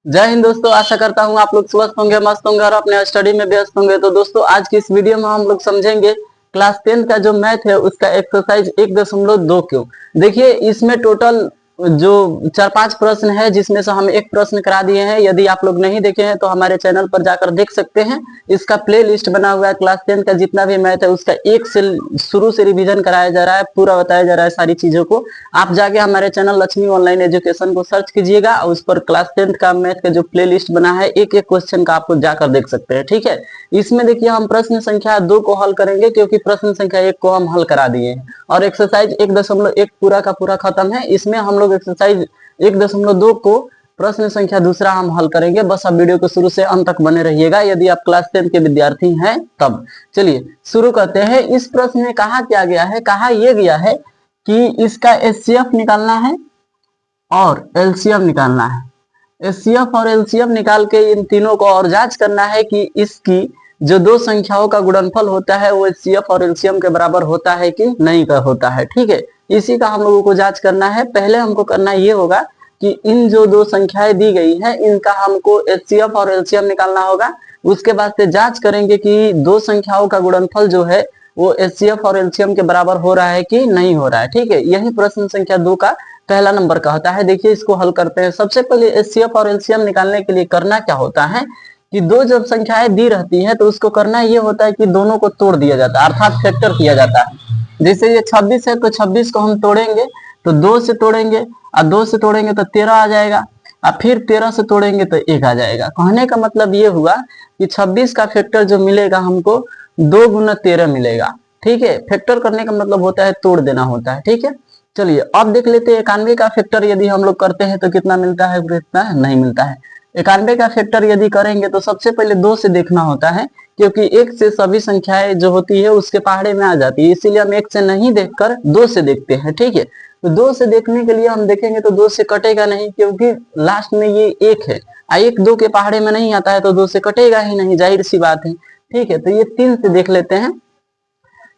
जय हिंद दोस्तों, आशा करता हूँ आप लोग स्वस्थ होंगे, मस्त होंगे और अपने स्टडी में व्यस्त होंगे। तो दोस्तों, आज की इस वीडियो में हम लोग समझेंगे क्लास 10 का जो मैथ है उसका एक्सरसाइज 1.2 क्यों। देखिए, इसमें टोटल जो 4-5 प्रश्न है, जिसमें से हम एक प्रश्न करा दिए हैं। यदि आप लोग नहीं देखे हैं तो हमारे चैनल पर जाकर देख सकते हैं। इसका प्ले लिस्ट बना हुआ है। क्लास 10 का जितना भी मैथ है उसका एक से शुरू से रिवीजन कराया जा रहा है, पूरा बताया जा रहा है सारी चीजों को। आप जाके हमारे चैनल लक्ष्मी ऑनलाइन एजुकेशन को सर्च कीजिएगा और उस पर क्लास 10 का मैथ का जो प्ले लिस्ट बना है, एक एक क्वेश्चन का आपको जाकर देख सकते हैं। ठीक है, इसमें देखिए हम प्रश्न संख्या 2 को हल करेंगे, क्योंकि प्रश्न संख्या 1 को हम हल करा दिए हैं और एक्सरसाइज 1.1 पूरा का पूरा खत्म है। इसमें हम लोग एक्सरसाइज 1.2 को प्रश्न संख्या दूसरा हम हल करेंगे। बस आप वीडियो को शुरू से अंत तक बने रहिएगा, यदि आप क्लास 10 के विद्यार्थी हैं तब। चलिए शुरू करते हैं। इस प्रश्न में कहा क्या गया है, कहा यह गया है कि इसका एचसीएफ निकालना है और एलसीएम निकालना है। एचसीएफ और एलसीएम निकाल के इन तीनों को और जांच करना है कि इसकी जो दो संख्याओं का गुणनफल होता है वो एचसीएफ और एलसीएम के बराबर होता है कि नहीं का होता है। ठीक है, इसी का हम लोगों को जांच करना है। पहले हमको करना ये होगा कि इन जो दो संख्याएं दी गई है इनका हमको एचसीएफ और एलसीएम निकालना होगा। उसके बाद से जांच करेंगे कि दो संख्याओं का गुणनफल जो है वो एचसीएफ और एलसीएम के बराबर हो रहा है कि नहीं हो रहा है। ठीक है, यही प्रश्न संख्या 2 का पहला नंबर का होता है। देखिए, इसको हल करते हैं। सबसे पहले एचसीएफ और एलसीएम निकालने के लिए करना क्या होता है कि दो जब संख्याएं दी रहती हैं तो उसको करना ये होता है कि दोनों को तोड़ दिया जाता है, अर्थात फैक्टर किया जाता है। जैसे ये 26 है तो 26 को हम तोड़ेंगे तो 2 से तोड़ेंगे और 2 से तोड़ेंगे तो 13 आ जाएगा और फिर 13 से तोड़ेंगे तो 1 आ जाएगा। कहने का मतलब ये हुआ कि 26 का फैक्टर जो मिलेगा हमको 2 गुना 13 मिलेगा। ठीक है, फैक्टर करने का मतलब होता है तोड़ देना होता है। ठीक है, चलिए अब देख लेते हैं 91 का फैक्टर यदि हम लोग करते हैं तो कितना मिलता है, कितना नहीं मिलता है। 91 का फैक्टर यदि करेंगे तो सबसे पहले 2 से देखना होता है, क्योंकि 1 से सभी संख्याएं जो होती है उसके पहाड़े में आ जाती है, इसीलिए हम 1 से नहीं देखकर 2 से देखते हैं। ठीक है, तो 2 से देखने के लिए हम देखेंगे तो 2 से कटेगा नहीं, क्योंकि लास्ट में ये 1 है। 1 2 के पहाड़े में नहीं आता है तो 2 से कटेगा ही नहीं, जाहिर सी बात है। ठीक है, तो ये 3 से देख लेते हैं।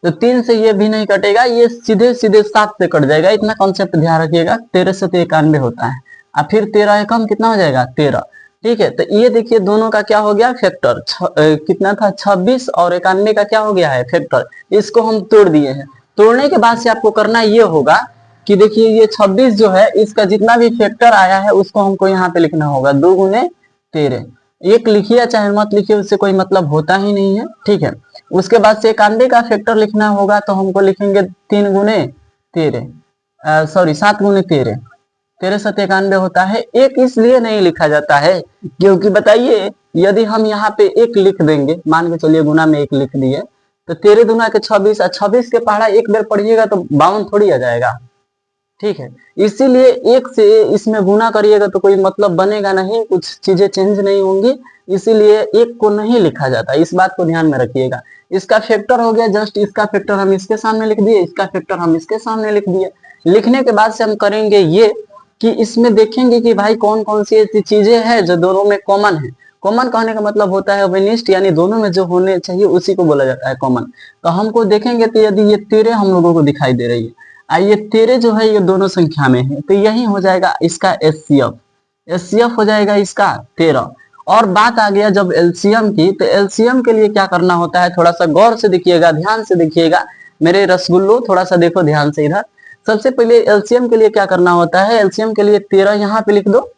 तो 3 से ये भी नहीं कटेगा, ये सीधे सीधे 7 से कट जाएगा। इतना कॉन्सेप्ट ध्यान रखिएगा। 13 से तो 91 होता है और फिर 13 कम कितना हो जाएगा, 13। ठीक है, तो ये देखिए दोनों का क्या हो गया फैक्टर, कितना था 26 और 91 का क्या हो गया है फैक्टर। इसको हम तोड़ दिए हैं। तोड़ने के बाद से आपको करना ये होगा कि देखिए ये 26 जो है इसका जितना भी फैक्टर आया है उसको हमको यहाँ पे लिखना होगा, 2 गुने 13। एक लिखिए चाहे मत लिखिए, उससे कोई मतलब होता ही नहीं है। ठीक है, उसके बाद से 91 का फैक्टर लिखना होगा तो हमको लिखेंगे 3 गुने 13, सॉरी 7 गुने 13। 13 7 91 होता है। एक इसलिए नहीं लिखा जाता है क्योंकि बताइए यदि हम यहाँ पे 1 लिख देंगे, मान के चलिए गुना में 1 लिख दिए तो 13 दुना के 26 और 26 के पहाड़ा एक बार पढ़िएगा तो 52 थोड़ी आ जाएगा। ठीक है, इसीलिए 1 से इसमें गुना करिएगा तो कोई मतलब बनेगा नहीं, कुछ चीजें चेंज नहीं होंगी, इसीलिए 1 को नहीं लिखा जाता। इस बात को ध्यान में रखिएगा। इसका फैक्टर हो गया, जस्ट इसका फैक्टर हम इसके सामने लिख दिए, इसका फैक्टर हम इसके सामने लिख दिए। लिखने के बाद से हम करेंगे ये कि इसमें देखेंगे कि भाई कौन कौन सी ऐसी चीजें हैं जो दोनों में कॉमन है। कॉमन कहने का मतलब होता है विनिष्ट, यानी दोनों में जो होने चाहिए उसी को बोला जाता है कॉमन। तो हमको देखेंगे तो यदि ये 13 हम लोगों को दिखाई दे रही है, ये 13 जो है ये दोनों संख्या में है, तो यही हो जाएगा इसका एचसीएफ। एचसीएफ हो जाएगा इसका 13। और बात आ गया जब एलसीएम की, तो एलसीएम के लिए क्या करना होता है, थोड़ा सा गौर से देखिएगा, ध्यान से देखिएगा मेरे रसगुल्लो, थोड़ा सा देखो ध्यान से इधर। सबसे पहले एलसीएम के लिए क्या करना होता है, एलसीएम के लिए 13 यहाँ पे लिख दो।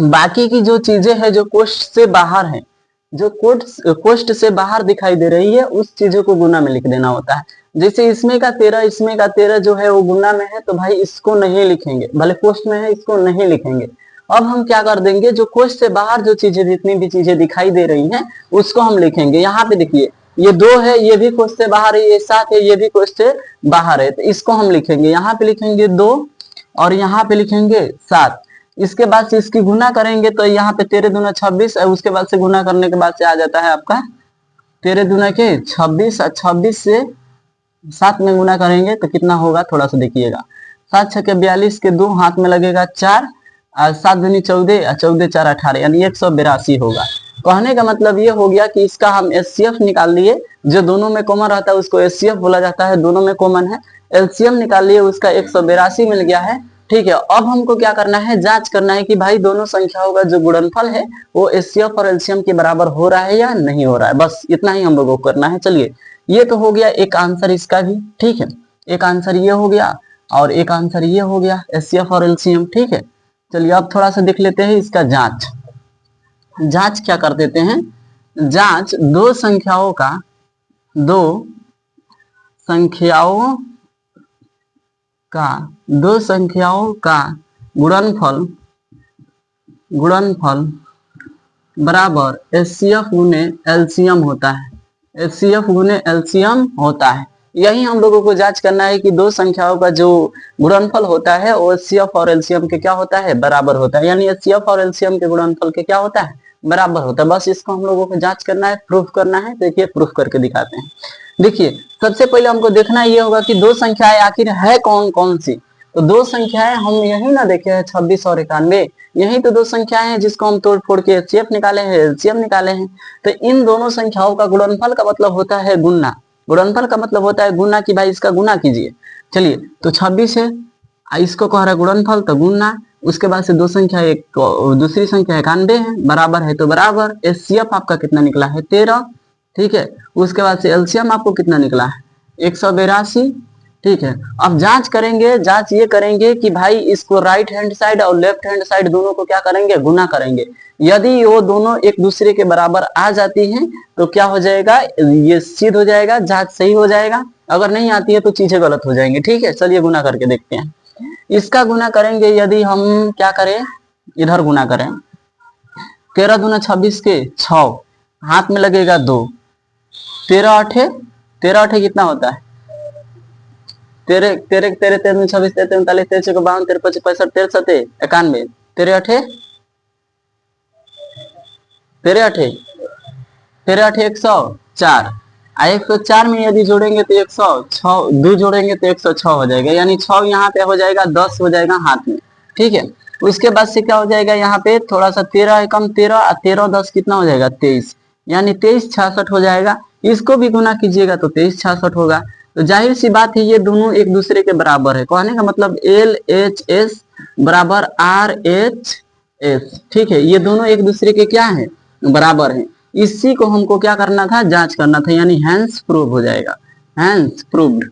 बाकी की जो चीजें हैं जो कोष्ठ से बाहर है, जो कोष्ठ से बाहर दिखाई दे रही है उस चीजों को गुना में लिख देना होता है। जैसे इसमें का 13, इसमें का 13 जो है वो गुना में है तो भाई इसको नहीं लिखेंगे, भले कोष्ठ में है इसको नहीं लिखेंगे। अब हम क्या कर देंगे, जो कोष्ठ से बाहर जो चीजें, जितनी भी चीजें दिखाई दे रही हैं उसको हम लिखेंगे। यहाँ पे देखिए ये 2 है, ये भी कोष्ठ से बाहर है, ये 7 है, ये भी कोष्ठ से बाहर है, तो इसको हम लिखेंगे। यहाँ पे लिखेंगे 2 और यहाँ पे लिखेंगे 7। इसके बाद से इसकी गुना करेंगे तो यहाँ पे 13 दूना 26 है, उसके बाद से गुना करने के बाद से आ जाता है आपका 13 दूना के 26 और 26 से 7 में गुना करेंगे तो कितना होगा, थोड़ा सा देखिएगा। 7 6 के 42 के 2 हाथ में लगेगा 4 और 7 दूनी 14 और 14 4 18, यानी 182 होगा। कहने का मतलब ये हो गया कि इसका हम एचसीएफ निकाल लिए, जो दोनों में कॉमन रहता है उसको एचसीएफ बोला जाता है, दोनों में कॉमन है। एलसीएम निकाल लिए, उसका 182 मिल गया है। ठीक है, अब हमको क्या करना है, जांच करना है कि भाई दोनों संख्याओं का जो गुणनफल है वो एचसीएफ और एलसीएम के बराबर हो रहा है या नहीं हो रहा है, बस इतना ही हम लोगों को करना है। चलिए, ये तो हो गया एक आंसर इसका भी, ठीक है, एक आंसर ये हो गया और एक आंसर ये हो गया एचसीएफ और एलसीएम, ठीक है। चलिए अब थोड़ा सा देख लेते हैं इसका जांच। जांच क्या कर देते हैं, जांच दो संख्याओं का दो संख्याओं का गुणनफल बराबर एचसीएफ गुने एलसीएम होता है, एचसीएफ गुने एलसीएम होता है। यही हम लोगों को जांच करना है कि दो संख्याओं का जो गुणनफल होता है वो एचसीएफ और एलसीएम के क्या होता है, बराबर होता है, यानी एचसीएफ और एलसीएम के गुणनफल के क्या होता है, बराबर होता है। बस इसको हम लोगों को जांच करना है, प्रूफ करना है। देखिए प्रूफ करके दिखाते हैं। देखिए सबसे पहले हमको देखना ये होगा कि दो संख्याएं आखिर है कौन कौन सी। तो दो संख्याएं हम यही ना देखे हैं 26 और 91, यही तो दो संख्याएं हैं जिसको हम तोड़ फोड़ के एचसीएफ निकाले हैं, एलसीएम निकाले हैं। तो इन दोनों संख्याओं का गुणनफल का मतलब होता है गुणना, गुणनफल का मतलब होता है गुणा, कि भाई इसका गुणा कीजिए। चलिए तो 26 है, इसको कह रहा है गुणनफल तो गुणना, उसके बाद से दो संख्या एक दूसरी संख्या 91 है, बराबर है तो बराबर। एचसीएफ आपका कितना निकला है 13, ठीक है। उसके बाद से एलसीएम आपको कितना निकला है 182, ठीक है। अब जांच करेंगे, जांच ये करेंगे कि भाई इसको राइट हैंड साइड और लेफ्ट हैंड साइड दोनों को क्या करेंगे, गुना करेंगे। यदि वो दोनों एक दूसरे के बराबर आ जाती हैं तो क्या हो जाएगा, ये सिद्ध हो जाएगा, जांच सही हो जाएगा। अगर नहीं आती है तो चीजें गलत हो जाएंगी, ठीक है। चलिए गुना करके देखते हैं। इसका गुना करेंगे, यदि हम क्या करें, इधर गुना करें, 13 दूना 26 के 6, हाथ में लगेगा 2, 13 8 कितना होता है, तेरे तेरे तेरे तेरे 26 तेरे 39 तेरे 52 तेरे 25 65 तेरे 7 91 तेरे 8 तेरे 8 तेरे 8 104, 104 में यदि जोड़ेंगे तो 106, 2 जोड़ेंगे तो 106 हो जाएगा, यानी 6 यहाँ पे हो जाएगा, 10 हो जाएगा हाथ में, ठीक है। उसके बाद से क्या हो जाएगा, यहाँ पे थोड़ा सा 13 कम 13 13 10 कितना हो जाएगा 23, यानी 2366 हो जाएगा। इसको भी गुना कीजिएगा तो 2366 होगा। तो जाहिर सी बात है ये दोनों एक दूसरे के बराबर है, कहने का मतलब एल एच एस बराबर आर एच एस, ठीक है। ये दोनों एक दूसरे के क्या है, बराबर है। इसी को हमको क्या करना था, जांच करना था, यानी हैंस प्रूव हो जाएगा, हैंस प्रूव्ड,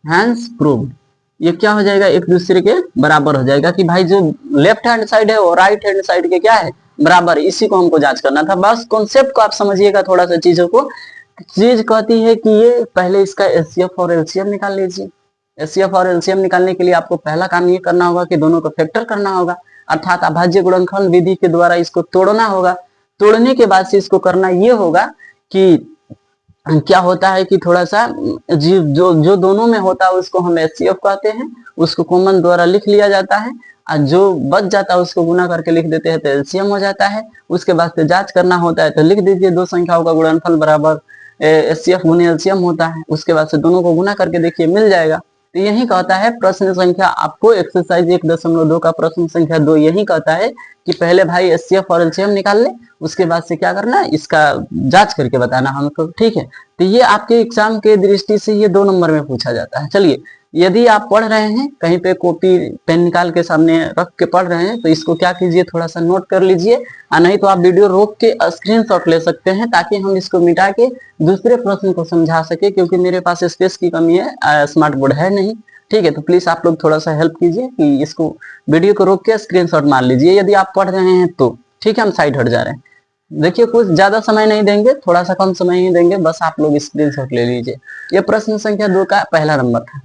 हैंस प्रूव्ड। ये क्या हो जाएगा, एक दूसरे के बराबर हो जाएगा कि भाई जो लेफ्ट हैंड साइड है और राइट हैंड साइड के क्या है, बराबर। इसी को हमको जांच करना था। बस कॉन्सेप्ट को आप समझिएगा थोड़ा सा चीजों को। चीज कहती है कि ये पहले इसका एचसीएफ और एलसीएम निकाल लीजिए। एचसीएफ और एलसीएम निकालने के लिए आपको पहला काम ये करना होगा कि दोनों को फैक्टर करना होगा, अर्थात अभाज्य गुणनखंड विधि के द्वारा इसको तोड़ना होगा। तोड़ने के बाद से इसको करना ये होगा कि क्या होता है कि थोड़ा सा जो जो दोनों में होता है उसको हम एचसीएफ कहते हैं, उसको कॉमन द्वारा लिख लिया जाता है, और जो बच जाता है उसको गुना करके लिख देते हैं तो एलसीएम हो जाता है। उसके बाद से जांच करना होता है तो लिख दीजिए दो संख्याओं का गुणनफल बराबर एचसीएफ गुने एलसीएम होता है। उसके बाद से दोनों को गुना करके देखिए मिल जाएगा। तो यही कहता है प्रश्न संख्या आपको एक्सरसाइज 1.2 का प्रश्न संख्या 2 यही कहता है कि पहले भाई एचसीएफ और एलसीएम निकाल ले, उसके बाद से क्या करना है, इसका जांच करके बताना हमको, ठीक है। तो ये आपके एग्जाम के दृष्टि से ये 2 नंबर में पूछा जाता है। चलिए, यदि आप पढ़ रहे हैं कहीं पे कॉपी पेन निकाल के सामने रख के पढ़ रहे हैं तो इसको क्या कीजिए, थोड़ा सा नोट कर लीजिए, और नहीं तो आप वीडियो रोक के स्क्रीनशॉट ले सकते हैं ताकि हम इसको मिटा के दूसरे प्रश्न को समझा सके, क्योंकि मेरे पास स्पेस की कमी है, स्मार्ट बोर्ड है नहीं, ठीक है। तो प्लीज आप लोग थोड़ा सा हेल्प कीजिए कि इसको वीडियो को रोक के स्क्रीनशॉट मार लीजिए यदि आप पढ़ रहे हैं तो, ठीक है। हम साइड हट जा रहे हैं। देखिए कुछ ज्यादा समय नहीं देंगे, थोड़ा सा कम समय ही देंगे, बस आप लोग स्क्रीनशॉट ले लीजिए। ये प्रश्न संख्या 2 का पहला नंबर था।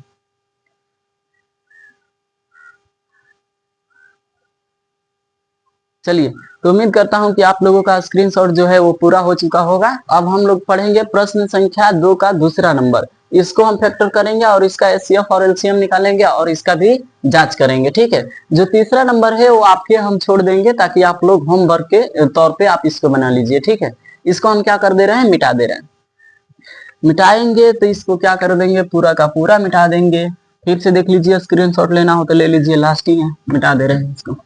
चलिए, तो उम्मीद करता हूं कि आप लोगों का स्क्रीनशॉट जो है वो पूरा हो चुका होगा। अब हम लोग पढ़ेंगे प्रश्न संख्या 2 का दूसरा नंबर। इसको हम फैक्टर करेंगे और इसका एचसीएफ और एलसीएम निकालेंगे और इसका भी जांच करेंगे, ठीक है। जो तीसरा नंबर है वो आपके हम छोड़ देंगे ताकि आप लोग होमवर्क के तौर पे आप इसको बना लीजिए, ठीक है। इसको हम क्या कर दे रहे हैं, मिटा दे रहे हैं। मिटाएंगे तो इसको क्या कर देंगे, पूरा का पूरा मिटा देंगे। फिर से देख लीजिए, स्क्रीनशॉट लेना हो तो ले लीजिए, लास्ट ही है, मिटा दे रहे हैं इसको।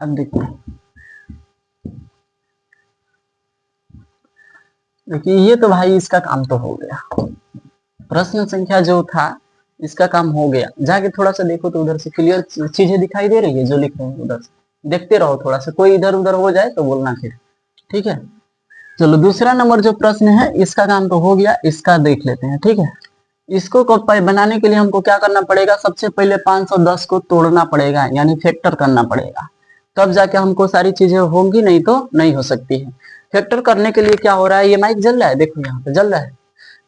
अब देखिए, देखिए ये तो भाई इसका काम तो हो गया। प्रश्न संख्या जो था इसका काम हो गया। जाके थोड़ा सा देखो तो उधर से क्लियर चीजें दिखाई दे रही है जो लिख रहे हैं, उधर से देखते रहो थोड़ा सा, कोई इधर उधर हो जाए तो बोलना फिर, ठीक है। चलो दूसरा नंबर जो प्रश्न है इसका काम तो हो गया, इसका देख लेते हैं, ठीक है। इसको बनाने के लिए हमको क्या करना पड़ेगा, सबसे पहले 510 को तोड़ना पड़ेगा, यानी फैक्टर करना पड़ेगा, तब जाके हमको सारी चीजें होंगी, नहीं तो नहीं हो सकती है। फैक्टर करने के लिए क्या हो रहा है, ये माइक जल रहा है, देखो यहाँ पे जल रहा है।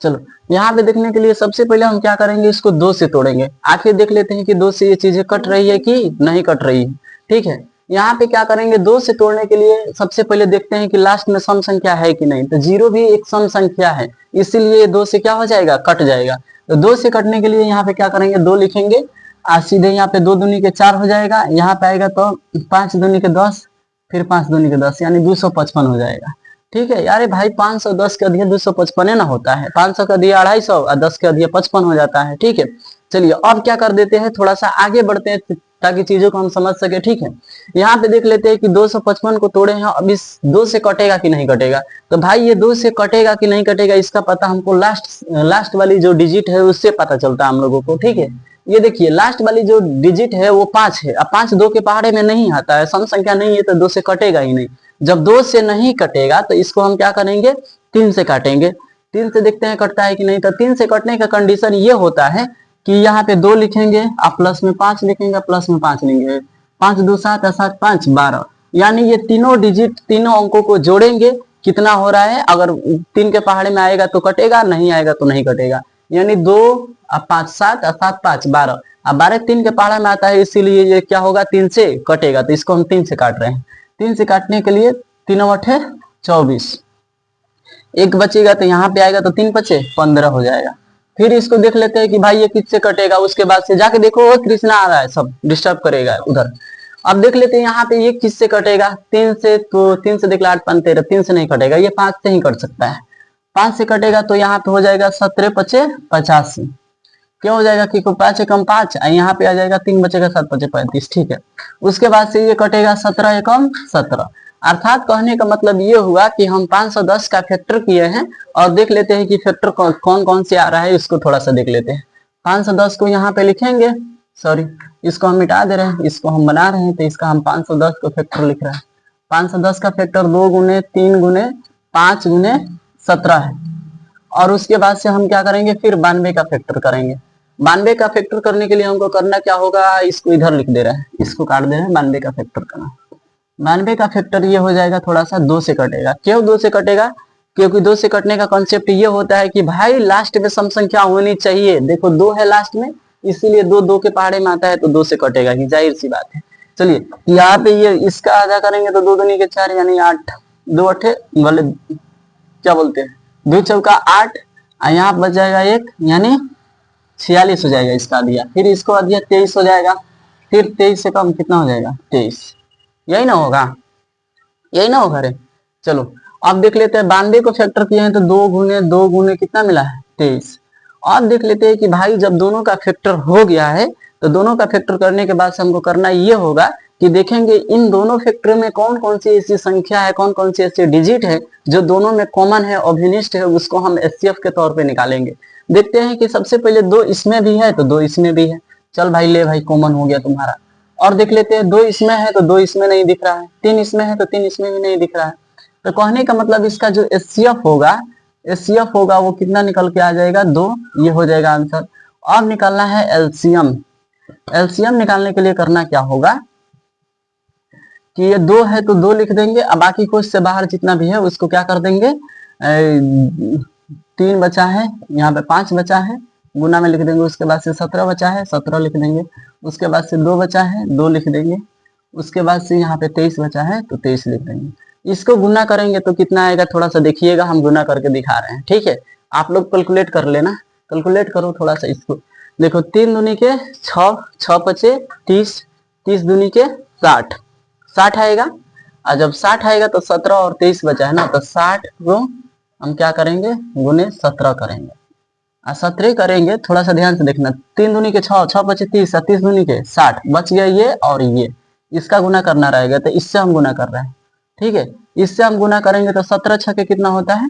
चलो यहाँ पे देखने के लिए सबसे पहले हम क्या करेंगे, इसको 2 से तोड़ेंगे, आखिर देख लेते हैं कि 2 से ये चीजें कट रही है कि नहीं कट रही है, ठीक है। यहाँ पे क्या करेंगे, 2 से तोड़ने के लिए सबसे पहले देखते हैं कि लास्ट में सम संख्या है कि नहीं, तो 0 भी एक सम संख्या है, इसीलिए 2 से क्या हो जाएगा, कट जाएगा। तो 2 से कटने के लिए यहाँ पे क्या करेंगे, 2 लिखेंगे, आज सीधे यहाँ पे 2 दूनी के 4 हो जाएगा, यहाँ पे आएगा तो 5 दूनी के 10, फिर 5 दूनी के 10 यानी 255 हो जाएगा, ठीक है। यार भाई 510 के अधिक 255 ना होता है, 500 का दिया 250 और 10 के अधिक 55 हो जाता है, ठीक है। चलिए अब क्या कर देते हैं, थोड़ा सा आगे बढ़ते हैं ताकि चीजों को हम समझ सके, ठीक है। यहाँ पे देख लेते हैं कि 255 को तोड़े हैं, अब इस 2 से कटेगा कि नहीं कटेगा, तो भाई ये 2 से कटेगा कि नहीं कटेगा इसका पता हमको लास्ट वाली जो डिजिट है उससे पता चलता है हम लोगों को, ठीक है। ये देखिए लास्ट वाली जो डिजिट है वो 5 है, अब 5 2 के पहाड़े में नहीं आता है, सम संख्या नहीं है तो 2 से कटेगा ही नहीं। जब 2 से नहीं कटेगा तो इसको हम क्या करेंगे, 3 से काटेंगे, 3 से देखते हैं कटता है कि नहीं। तो 3 से कटने का कंडीशन ये होता है कि यहाँ पे 2 लिखेंगे, आप प्लस में 5 लिखेंगे, प्लस में 5 लेंगे, 5 2 7 7 5 12, यानी ये तीनों डिजिट तीनों अंकों को जोड़ेंगे, कितना हो रहा है, अगर 3 के पहाड़े में आएगा तो कटेगा, नहीं आएगा तो नहीं कटेगा, यानी 2 अब 5 7 7 5 12, अब 12 3 के पहाड़े में आता है, इसीलिए ये क्या होगा, 3 से कटेगा, तो इसको हम 3 से काट रहे हैं। 3 से काटने के लिए 3 8 24, एक बचेगा तो यहाँ पे आएगा तो 3 बचे 15 हो जाएगा। फिर इसको देख लेते हैं कि भाई ये किससे कटेगा, उसके बाद से जाके देखो कृष्णा आ रहा है, सब डिस्टर्ब करेगा उधर। अब देख लेते हैं यहाँ पे ये किससे कटेगा, 3 से, तो 3 से देख लो 8 5 13, 3 से नहीं कटेगा, ये 5 से ही कट सकता है, 5 से कटेगा तो यहाँ पे हो जाएगा 17 5 85, क्यों हो जाएगा कि 5 एकम 5, यहाँ पे आ जाएगा 3 बचेगा 7 5 35, ठीक है। उसके बाद से ये कटेगा 17 एकम 17, अर्थात कहने का मतलब ये हुआ कि हम 510 का फैक्टर किए हैं, और देख लेते हैं कि फैक्टर कौन कौन से आ रहा है, इसको थोड़ा सा देख लेते हैं। 510 को यहाँ पे लिखेंगे, सॉरी इसको हम मिटा दे रहे हैं, इसको हम बना रहे हैं, तो इसका हम 510 को फैक्टर लिख रहे हैं। 510 का फैक्टर 2 गुने 3 गुने 5 गुने 17 है, और उसके बाद से हम क्या करेंगे, फिर 92 का फैक्टर करेंगे। 92 का फैक्टर करने के लिए हमको करना क्या होगा, इसको इधर लिख दे रहे हैं, इसको काट दे रहे हैं, 92 का फैक्टर करना। 92 का फैक्टर ये हो जाएगा, थोड़ा सा 2 से कटेगा, क्यों 2 से कटेगा, क्योंकि 2 से कटने का कॉन्सेप्ट ये होता है कि भाई लास्ट में सम संख्या होनी चाहिए, देखो 2 है लास्ट में, इसीलिए 2 2 के पहाड़े में आता है तो 2 से कटेगा ही, जाहिर सी बात है। चलिए यहाँ पे ये इसका आधा करेंगे तो 2 दूनी के 4 यानी 8, 2 8 वाले क्या बोलते हैं 2 चौका 8, यहाँ बच जाएगा 1 यानी 46 हो जाएगा इसका अधिया, फिर इसको अधिया 23 हो जाएगा, फिर 23 से कम कितना हो जाएगा 23, यही ना होगा, यही ना होगा रे। चलो अब देख लेते हैं 92 को फैक्टर किए हैं तो 2 गुने कितना मिला है 23। अब देख लेते हैं कि भाई जब दोनों का फैक्टर हो गया है तो दोनों का फैक्टर करने के बाद से हमको करना ये होगा कि देखेंगे इन दोनों फैक्टर में कौन कौन सी ऐसी संख्या है, कौन कौन सी ऐसी डिजिट है जो दोनों में कॉमन है, अभिनिष्ट है, उसको हम एचसीएफ के तौर पे निकालेंगे। देखते हैं कि सबसे पहले 2 इसमें भी है तो 2 इसमें भी है, चल भाई ले भाई कॉमन हो गया तुम्हारा। और देख लेते हैं 2 इसमें है तो 2 इसमें नहीं दिख रहा है, 3 इसमें है तो 3 इसमें भी नहीं दिख रहा है, तो कहने का मतलब इसका जो एचसीएफ होगा वो कितना निकल के आ जाएगा 2, ये हो जाएगा आंसर। अब निकालना है एलसीएम। एलसीएम निकालने के लिए करना क्या होगा कि ये 2 है तो 2 लिख देंगे, अब बाकी कुछ से बाहर जितना भी है उसको क्या कर देंगे, 3 बचा है, यहाँ पे 5 बचा है, गुना में लिख देंगे, उसके बाद से 17 बचा है 17 लिख देंगे, उसके बाद से 2 बचा है 2 लिख देंगे, उसके बाद से यहाँ पे 23 बचा है तो 23 लिख देंगे। इसको गुना करेंगे तो कितना आएगा, थोड़ा सा देखिएगा, हम गुना करके दिखा रहे हैं, ठीक है। आप लोग कैलकुलेट कर लेना, कैलकुलेट करो थोड़ा सा इसको, देखो 3 दूनी के 6, 6 पचे 30, 30 दूनी के 60, 60 आएगा, और जब 60 आएगा तो 17 और 23 बचा है ना, तो 60 को हम क्या करेंगे गुने 17 करेंगे, 17 करेंगे, थोड़ा सा ध्यान से देखना, 3 दूनी के 6, 6 पचे 30, 30 दूनी के 60, बच गया ये और ये, इसका गुना करना रहेगा, तो इससे हम गुना कर रहे हैं, ठीक है। इससे हम गुना करेंगे तो 17 छके कितना होता है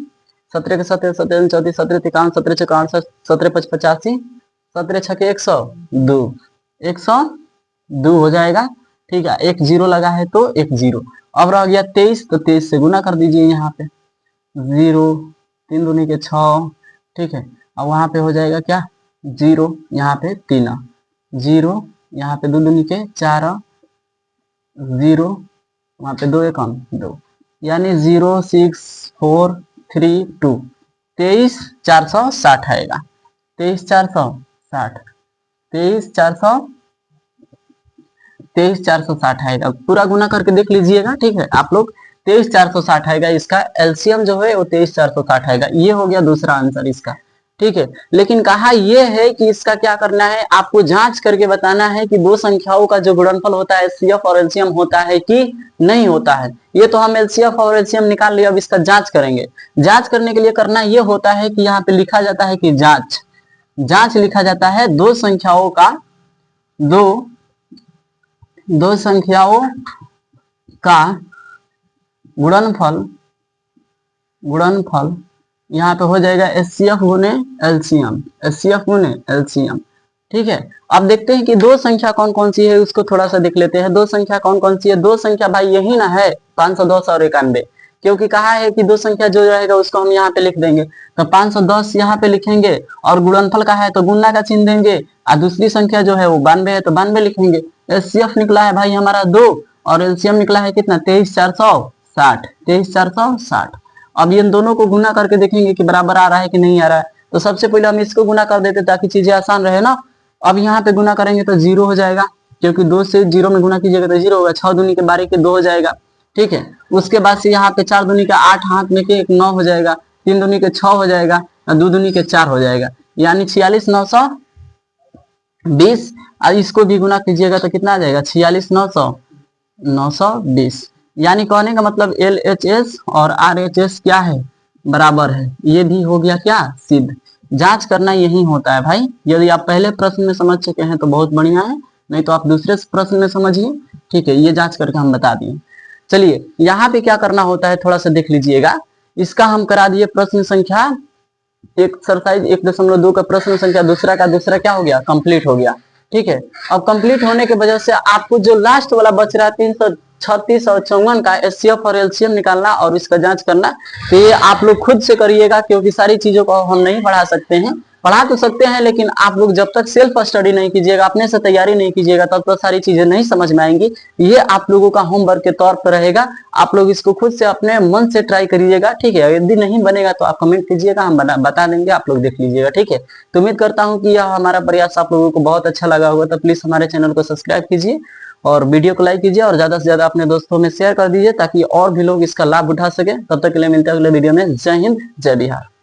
17 के 17, 17 34, 17 53, 17 6 68, 17 5 85, 17 6 102, 102 हो जाएगा। ठीक है, एक जीरो लगा है तो एक जीरो। अब रह गया 23, तो 23 से गुना कर दीजिए यहाँ पे, 0 3 दूनी के 6। ठीक है, अब वहां पे हो जाएगा क्या, 0 यहाँ पे 3, 0 यहाँ पे 2 दूनी के 4, 0 वहां पे 2 1 2, यानी 0 6 4 3 2, 23,460 आएगा। 23,460, 23,460 आएगा। पूरा गुना करके देख लीजिएगा। ठीक है आप लोग, 23,460 आएगा। इसका एलसीएम जो है वो 23,460 आएगा। ये हो गया दूसरा आंसर इसका। ठीक है, लेकिन कहा यह है कि इसका क्या करना है, आपको जांच करके बताना है कि दो संख्याओं का जो गुणनफल होता है एचसीएफ और एलसीएम होता है कि नहीं होता है। ये तो हम एलसीएफ और एलसीएम निकाल लिया, अब इसका जांच करेंगे। जांच करने के लिए करना यह होता है कि यहाँ पे लिखा जाता है कि जांच लिखा जाता है दो संख्याओं का, दो संख्याओं का गुणनफल यहाँ पे हो जाएगा एचसीएफ गुने एलसीएम, एचसीएफ गुने एलसीएम। ठीक है, अब देखते हैं कि दो संख्या कौन कौन सी है, उसको थोड़ा सा देख लेते हैं। दो संख्या कौन कौन सी है, दो संख्या भाई यही ना है 510 और 91, क्योंकि कहा है कि दो संख्या जो रहेगा उसको हम यहाँ पे लिख देंगे। तो 510 यहाँ पे लिखेंगे और गुणनफल का है तो गुणा का चिन्ह देंगे, और दूसरी संख्या जो है वो 92 है तो 92 लिखेंगे। एचसीएफ निकला है भाई हमारा 2 और एलसीएम निकला है कितना, 23,460, 23,460। अब इन दोनों को गुना करके देखेंगे कि बराबर आ रहा है कि नहीं आ रहा है। तो सबसे पहले हम इसको गुना कर देते ताकि चीजें आसान रहे ना। अब यहाँ पे गुना करेंगे तो 0 हो जाएगा, क्योंकि 2 से 0 में गुना कीजिएगा तो 0 होगा। 6 दूनी के 12 के 2 हो जाएगा। ठीक है, उसके बाद से यहाँ पे 4 दूनी का 8, हाथ में के 1 9 हो जाएगा, 3 दूनी के 6 हो जाएगा, 2 दूनी के 4 हो जाएगा, यानी 46,920। अब इसको भी गुना कीजिएगा तो कितना आ जाएगा, 46,920। यानी कहने का मतलब LHS और RHS क्या है, बराबर है। ये भी हो गया क्या, सिद्ध। जांच करना यही होता है भाई। यदि आप पहले प्रश्न में समझ चुके हैं तो बहुत बढ़िया है, नहीं तो आप दूसरे प्रश्न में समझिए। ठीक है, ये जांच करके हम बता दिए। चलिए यहाँ पे क्या करना होता है थोड़ा सा देख लीजिएगा। इसका हम करा दिए प्रश्न संख्या एक्सरसाइज 1.2 का प्रश्न संख्या दूसरा क्या हो गया, कंप्लीट हो गया। ठीक है, अब कंप्लीट होने के वजह से आपको जो लास्ट वाला बच रहा है 336 और 54 का एचसीएफ और एलसीएम निकालना और इसका जांच करना, तो ये आप लोग खुद से करिएगा, क्योंकि सारी चीजों को हम नहीं पढ़ा सकते हैं। पढ़ा तो सकते हैं लेकिन आप लोग जब तक सेल्फ स्टडी नहीं कीजिएगा, अपने से तैयारी नहीं कीजिएगा, तब तक सारी चीजें नहीं समझ में आएंगी। ये आप लोगों का होमवर्क के तौर पर रहेगा। आप लोग इसको खुद से अपने मन से ट्राई करिएगा। ठीक है, यदि नहीं बनेगा तो आप कमेंट कीजिएगा, हम बता देंगे, आप लोग देख लीजिएगा। ठीक है, तो उम्मीद करता हूँ कि यह हमारा प्रयास आप लोगों को बहुत अच्छा लगा होगा। तो प्लीज हमारे चैनल को सब्सक्राइब कीजिए और वीडियो को लाइक कीजिए और ज्यादा से ज्यादा अपने दोस्तों में शेयर कर दीजिए, ताकि और भी लोग इसका लाभ उठा सके। तब तक के लिए मिलते हैं अगले वीडियो में। जय हिंद, जय बिहार।